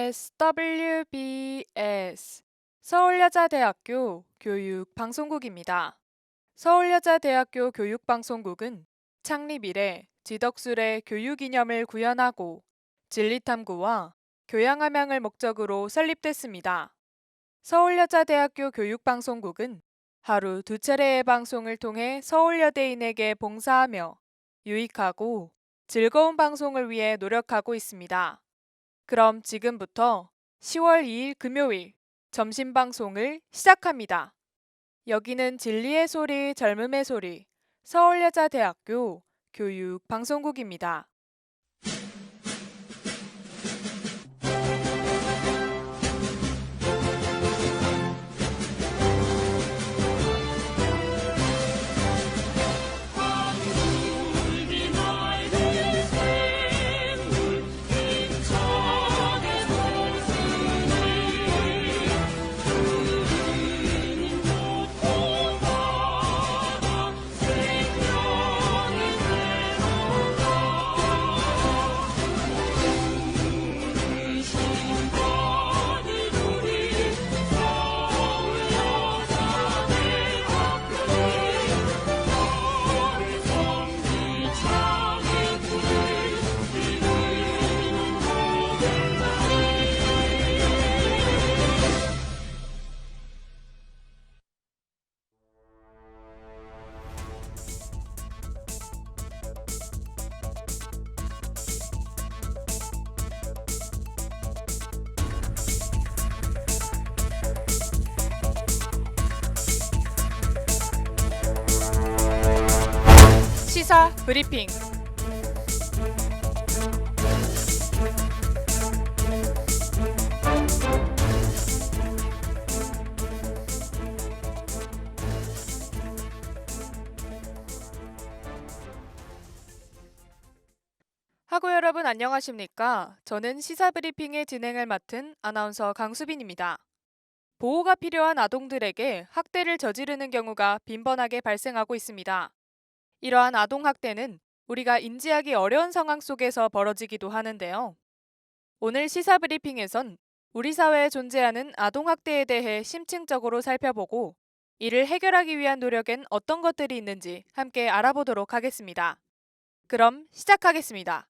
SWBS 서울여자대학교 교육방송국입니다. 서울여자대학교 교육방송국은 창립 이래 지덕술의 교육 이념을 구현하고 진리탐구와 교양함양을 목적으로 설립됐습니다. 서울여자대학교 교육방송국은 하루 2차례의 방송을 통해 서울여대인에게 봉사하며 유익하고 즐거운 방송을 위해 노력하고 있습니다. 그럼 지금부터 10월 2일 금요일 점심 방송을 시작합니다. 여기는 진리의 소리, 젊음의 소리, 서울여자대학교 교육방송국입니다. 시사 브리핑. 학우 여러분 안녕하십니까? 저는 시사 브리핑의 진행을 맡은 아나운서 강수빈입니다. 보호가 필요한 아동들에게 학대를 저지르는 경우가 빈번하게 발생하고 있습니다. 이러한 아동학대는 우리가 인지하기 어려운 상황 속에서 벌어지기도 하는데요. 오늘 시사브리핑에선 우리 사회에 존재하는 아동학대에 대해 심층적으로 살펴보고 이를 해결하기 위한 노력엔 어떤 것들이 있는지 함께 알아보도록 하겠습니다. 그럼 시작하겠습니다.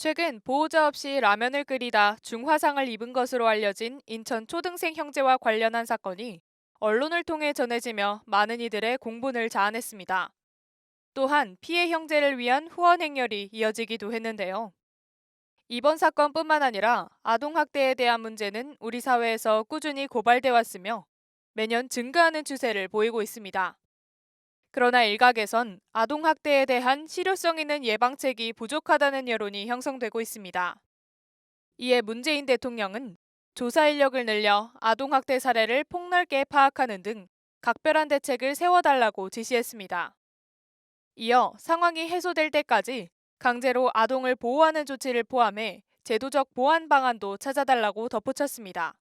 최근 보호자 없이 라면을 끓이다 중화상을 입은 것으로 알려진 인천 초등생 형제와 관련한 사건이 언론을 통해 전해지며 많은 이들의 공분을 자아냈습니다. 또한 피해 형제를 위한 후원 행렬이 이어지기도 했는데요. 이번 사건뿐만 아니라 아동학대에 대한 문제는 우리 사회에서 꾸준히 고발돼 왔으며 매년 증가하는 추세를 보이고 있습니다. 그러나 일각에선 아동학대에 대한 실효성 있는 예방책이 부족하다는 여론이 형성되고 있습니다. 이에 문재인 대통령은 조사 인력을 늘려 아동학대 사례를 폭넓게 파악하는 등 각별한 대책을 세워달라고 지시했습니다. 이어 상황이 해소될 때까지 강제로 아동을 보호하는 조치를 포함해 제도적 보완 방안도 찾아달라고 덧붙였습니다.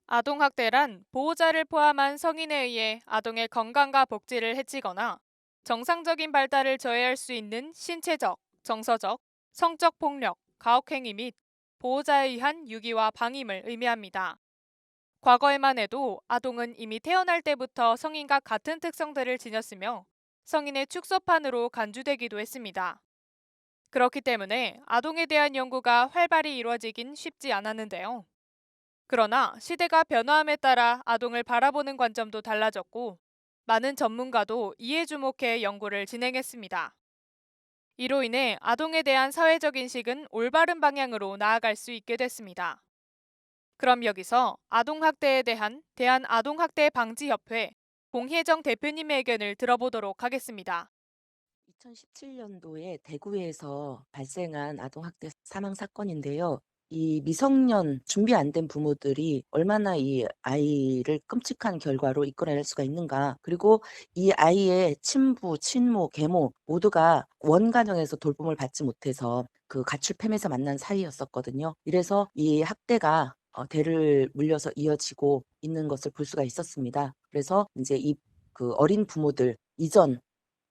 아동학대란 보호자를 포함한 성인에 의해 아동의 건강과 복지를 해치거나 정상적인 발달을 저해할 수 있는 신체적, 정서적, 성적 폭력, 가혹행위 및 보호자에 의한 유기와 방임을 의미합니다. 과거에만 해도 아동은 이미 태어날 때부터 성인과 같은 특성들을 지녔으며 성인의 축소판으로 간주되기도 했습니다. 그렇기 때문에 아동에 대한 연구가 활발히 이루어지긴 쉽지 않았는데요. 그러나 시대가 변화함에 따라 아동을 바라보는 관점도 달라졌고, 많은 전문가도 이에 주목해 연구를 진행했습니다. 이로 인해 아동에 대한 사회적 인식은 올바른 방향으로 나아갈 수 있게 됐습니다. 그럼 여기서 아동학대에 대한 대한아동학대방지협회 공혜정 대표님의 의견을 들어보도록 하겠습니다. 2017년도에 대구에서 발생한 아동학대 사망 사건인데요. 이 미성년 준비 안 된 부모들이 얼마나 이 아이를 끔찍한 결과로 이끌어낼 수가 있는가. 그리고 이 아이의 친부, 친모, 계모 모두가 원가정에서 돌봄을 받지 못해서 그 가출팸에서 만난 사이였었거든요. 이래서 이 학대가 대를 물려서 이어지고 있는 것을 볼 수가 있었습니다. 그래서 이제 이 그 어린 부모들 이전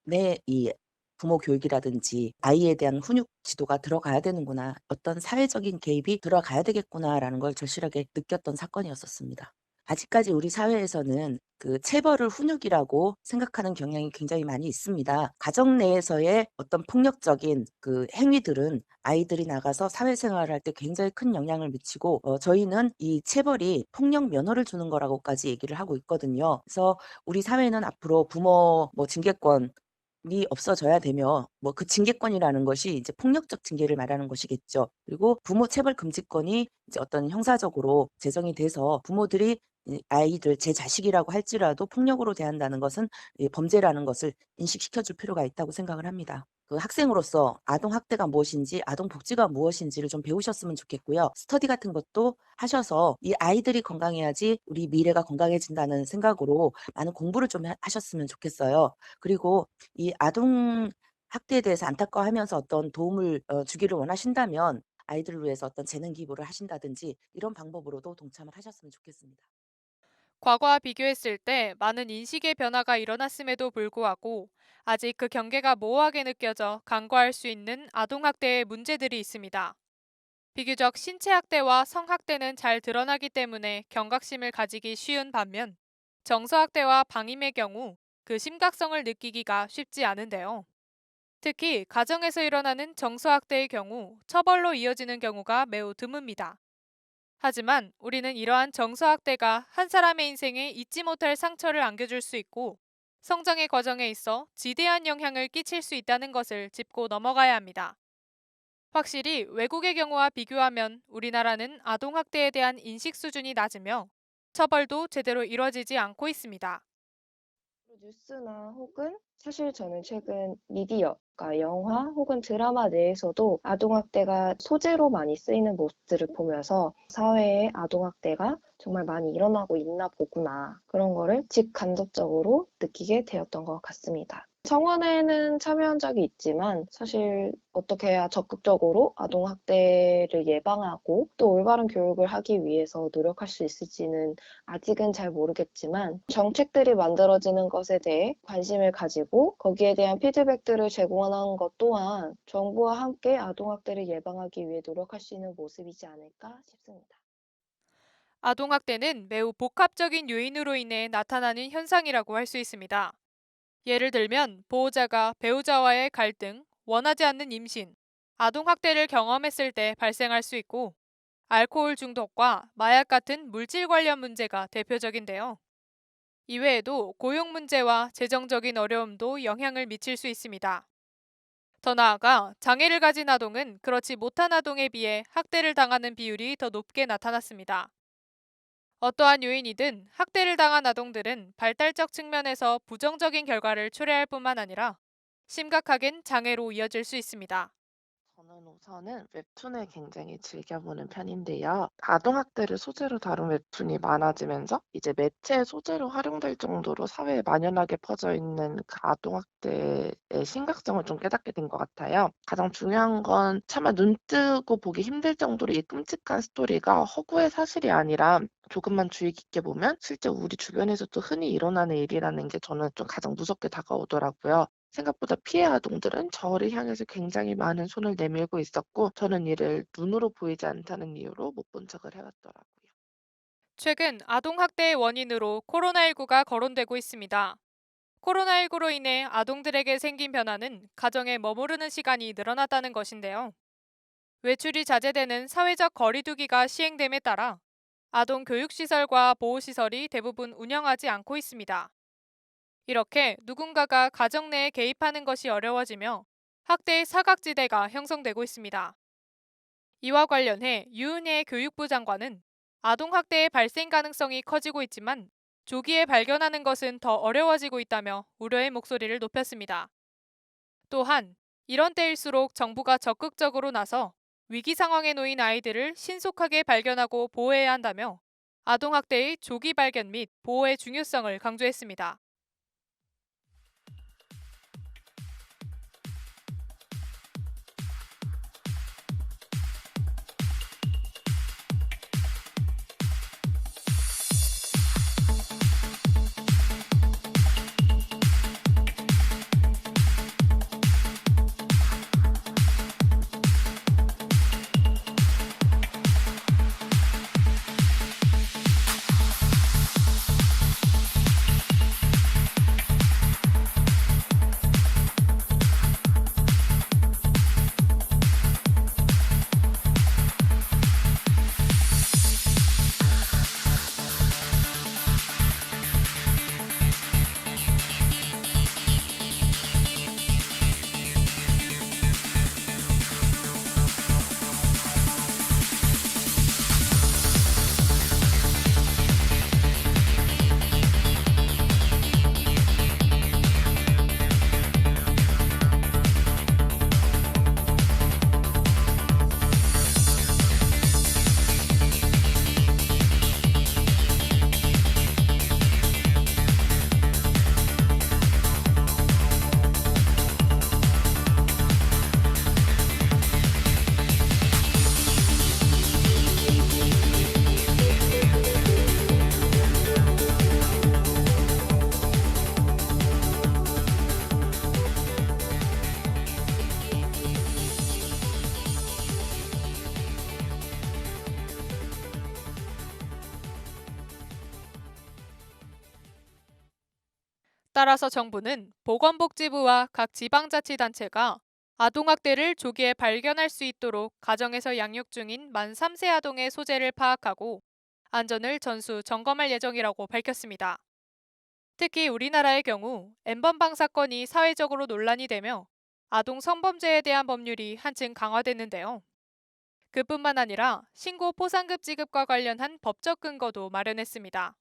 내 이 부모 교육이라든지 '아이에 대한 훈육 지도가 들어가야 되는구나. 어떤 사회적인 개입이 들어가야 되겠구나.'라는 걸 절실하게 느꼈던 사건이었었습니다. 아직까지 우리 사회에서는 그 체벌을 훈육이라고 생각하는 경향이 굉장히 많이 있습니다. 가정 내에서의 어떤 폭력적인 그 행위들은 아이들이 나가서 사회생활을 할 때 굉장히 큰 영향을 미치고 저희는 이 체벌이 폭력 면허를 주는 거라고까지 얘기를 하고 있거든요. 그래서 우리 사회는 앞으로 부모 뭐 징계권 이 없어져야 되며 뭐 그 징계권이라는 것이 이제 폭력적 징계를 말하는 것이겠죠. 그리고 부모 체벌 금지권이 이제 어떤 형사적으로 제정이 돼서 부모들이 이 아이들 제 자식이라고 할지라도 폭력으로 대한다는 것은 이 범죄라는 것을 인식시켜 줄 필요가 있다고 생각을 합니다. 그 학생으로서 아동 학대가 무엇인지 아동 복지가 무엇인지를 좀 배우셨으면 좋겠고요. 스터디 같은 것도 하셔서 이 아이들이 건강해야지 우리 미래가 건강해진다는 생각으로 많은 공부를 좀 하셨으면 좋겠어요. 그리고 이 아동 학대에 대해서 안타까워하면서 어떤 도움을 주기를 원하신다면 아이들을 위해서 어떤 재능 기부를 하신다든지 이런 방법으로도 동참을 하셨으면 좋겠습니다. 과거와 비교했을 때 많은 인식의 변화가 일어났음에도 불구하고 아직 그 경계가 모호하게 느껴져 간과할 수 있는 아동학대의 문제들이 있습니다. 비교적 신체학대와 성학대는 잘 드러나기 때문에 경각심을 가지기 쉬운 반면 정서학대와 방임의 경우 그 심각성을 느끼기가 쉽지 않은데요. 특히 가정에서 일어나는 정서학대의 경우 처벌로 이어지는 경우가 매우 드뭅니다. 하지만 우리는 이러한 정서학대가 한 사람의 인생에 잊지 못할 상처를 안겨줄 수 있고 성장의 과정에 있어 지대한 영향을 끼칠 수 있다는 것을 짚고 넘어가야 합니다. 확실히 외국의 경우와 비교하면 우리나라는 아동학대에 대한 인식 수준이 낮으며 처벌도 제대로 이뤄지지 않고 있습니다. 뉴스나 혹은 사실 저는 최근 미디어, 그러니까 영화 혹은 드라마 내에서도 아동학대가 소재로 많이 쓰이는 모습들을 보면서 사회에 아동학대가 정말 많이 일어나고 있나 보구나. 그런 거를 직간접적으로 느끼게 되었던 것 같습니다. 청원회는 참여한 적이 있지만 사실 어떻게 해야 적극적으로 아동학대를 예방하고 또 올바른 교육을 하기 위해서 노력할 수 있을지는 아직은 잘 모르겠지만 정책들이 만들어지는 것에 대해 관심을 가지고 거기에 대한 피드백들을 제공하는 것 또한 정부와 함께 아동학대를 예방하기 위해 노력할 수 있는 모습이지 않을까 싶습니다. 아동학대는 매우 복합적인 요인으로 인해 나타나는 현상이라고 할 수 있습니다. 예를 들면 보호자가 배우자와의 갈등, 원하지 않는 임신, 아동학대를 경험했을 때 발생할 수 있고 알코올 중독과 마약 같은 물질 관련 문제가 대표적인데요. 이외에도 고용 문제와 재정적인 어려움도 영향을 미칠 수 있습니다. 더 나아가 장애를 가진 아동은 그렇지 못한 아동에 비해 학대를 당하는 비율이 더 높게 나타났습니다. 어떠한 요인이든 학대를 당한 아동들은 발달적 측면에서 부정적인 결과를 초래할 뿐만 아니라 심각하겐 장애로 이어질 수 있습니다. 저는 우선은 웹툰을 굉장히 즐겨보는 편인데요. 아동학대를 소재로 다룬 웹툰이 많아지면서 이제 매체의 소재로 활용될 정도로 사회에 만연하게 퍼져 있는 그 아동학대의 심각성을 좀 깨닫게 된 것 같아요. 가장 중요한 건 차마 눈 뜨고 보기 힘들 정도로 이 끔찍한 스토리가 허구의 사실이 아니라 조금만 주의 깊게 보면 실제 우리 주변에서도 흔히 일어나는 일이라는 게 저는 좀 가장 무섭게 다가오더라고요. 생각보다 피해 아동들은 저를 향해서 굉장히 많은 손을 내밀고 있었고 저는 이를 눈으로 보이지 않다는 이유로 못 본 척을 해왔더라고요. 최근 아동학대의 원인으로 코로나19가 거론되고 있습니다. 코로나19로 인해 아동들에게 생긴 변화는 가정에 머무르는 시간이 늘어났다는 것인데요. 외출이 자제되는 사회적 거리두기가 시행됨에 따라 아동 교육시설과 보호시설이 대부분 운영하지 않고 있습니다. 이렇게 누군가가 가정 내에 개입하는 것이 어려워지며 학대의 사각지대가 형성되고 있습니다. 이와 관련해 유은혜 교육부 장관은 아동학대의 발생 가능성이 커지고 있지만 조기에 발견하는 것은 더 어려워지고 있다며 우려의 목소리를 높였습니다. 또한 이런 때일수록 정부가 적극적으로 나서 위기 상황에 놓인 아이들을 신속하게 발견하고 보호해야 한다며 아동학대의 조기 발견 및 보호의 중요성을 강조했습니다. 따라서 정부는 보건복지부와 각 지방자치단체가 아동학대를 조기에 발견할 수 있도록 가정에서 양육 중인 만 3세 아동의 소재를 파악하고 안전을 전수 점검할 예정이라고 밝혔습니다. 특히 우리나라의 경우 N번방 사건이 사회적으로 논란이 되며 아동 성범죄에 대한 법률이 한층 강화됐는데요. 그뿐만 아니라 신고 포상급 지급과 관련한 법적 근거도 마련했습니다.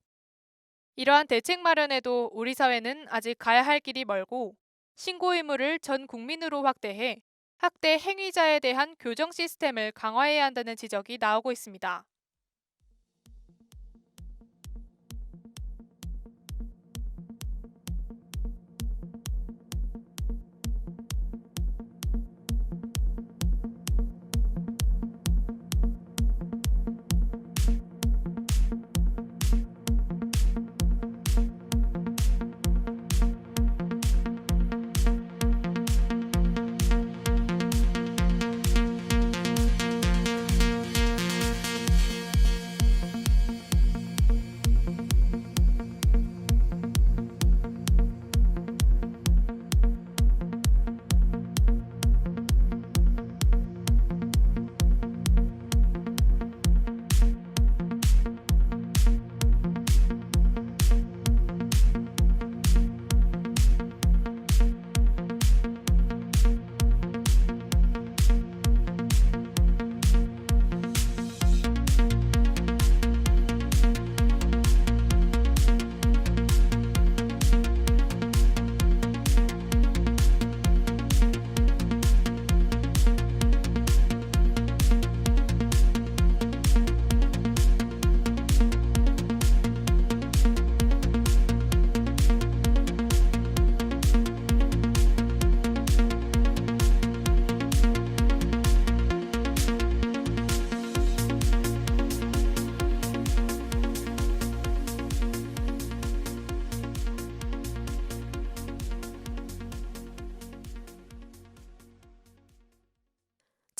이러한 대책 마련에도 우리 사회는 아직 가야 할 길이 멀고 신고 의무를 전 국민으로 확대해 학대 행위자에 대한 교정 시스템을 강화해야 한다는 지적이 나오고 있습니다.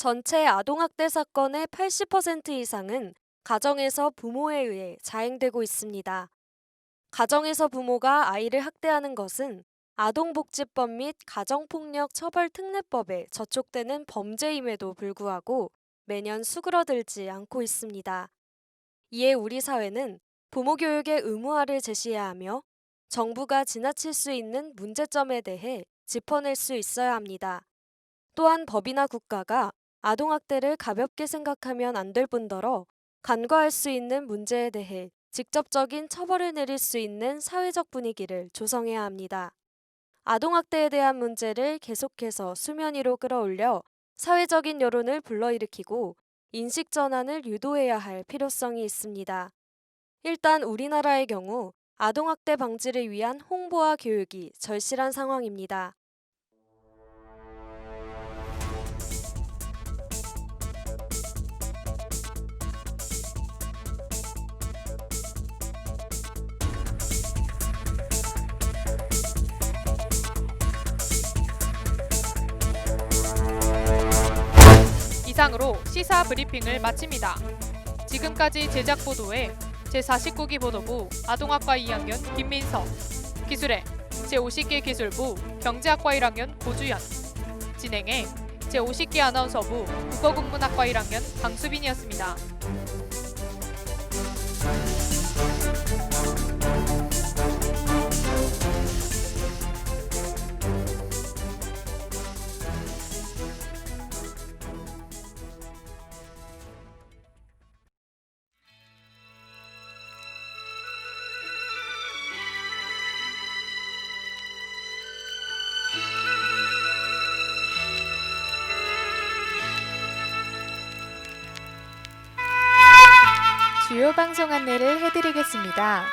전체 아동학대 사건의 80% 이상은 가정에서 부모에 의해 자행되고 있습니다. 가정에서 부모가 아이를 학대하는 것은 아동복지법 및 가정폭력처벌특례법에 저촉되는 범죄임에도 불구하고 매년 수그러들지 않고 있습니다. 이에 우리 사회는 부모 교육의 의무화를 제시해야 하며 정부가 지나칠 수 있는 문제점에 대해 짚어낼 수 있어야 합니다. 또한 법이나 국가가 아동학대를 가볍게 생각하면 안 될 뿐더러 간과할 수 있는 문제에 대해 직접적인 처벌을 내릴 수 있는 사회적 분위기를 조성해야 합니다. 아동학대에 대한 문제를 계속해서 수면 위로 끌어올려 사회적인 여론을 불러일으키고 인식 전환을 유도해야 할 필요성이 있습니다. 일단 우리나라의 경우 아동학대 방지를 위한 홍보와 교육이 절실한 상황입니다. 이상으로 시사 브리핑을 마칩니다. 지금까지 제작 보도에 제49기 보도부 아동학과 2학년 김민서, 기술에 제50기 기술부 경제학과 1학년 고주연, 진행에 제50기 아나운서부 국어국문학과 1학년 강수빈이었습니다. 주요 방송 안내를 해드리겠습니다.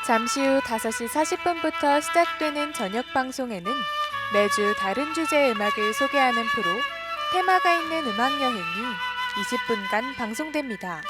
잠시 후 5시 40분부터 시작되는 저녁 방송에는 매주 다른 주제의 음악을 소개하는 프로 테마가 있는 음악 여행이 20분간 방송됩니다.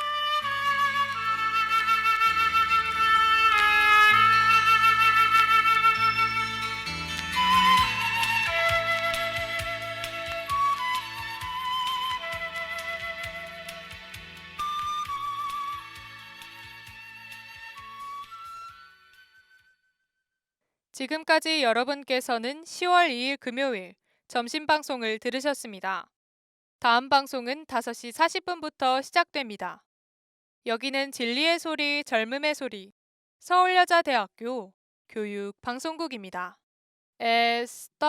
지금까지 여러분께서는 10월 2일 금요일 점심 방송을 들으셨습니다. 다음 방송은 5시 40분부터 시작됩니다. 여기는 진리의 소리, 젊음의 소리, 서울여자대학교 교육방송국입니다. SWBS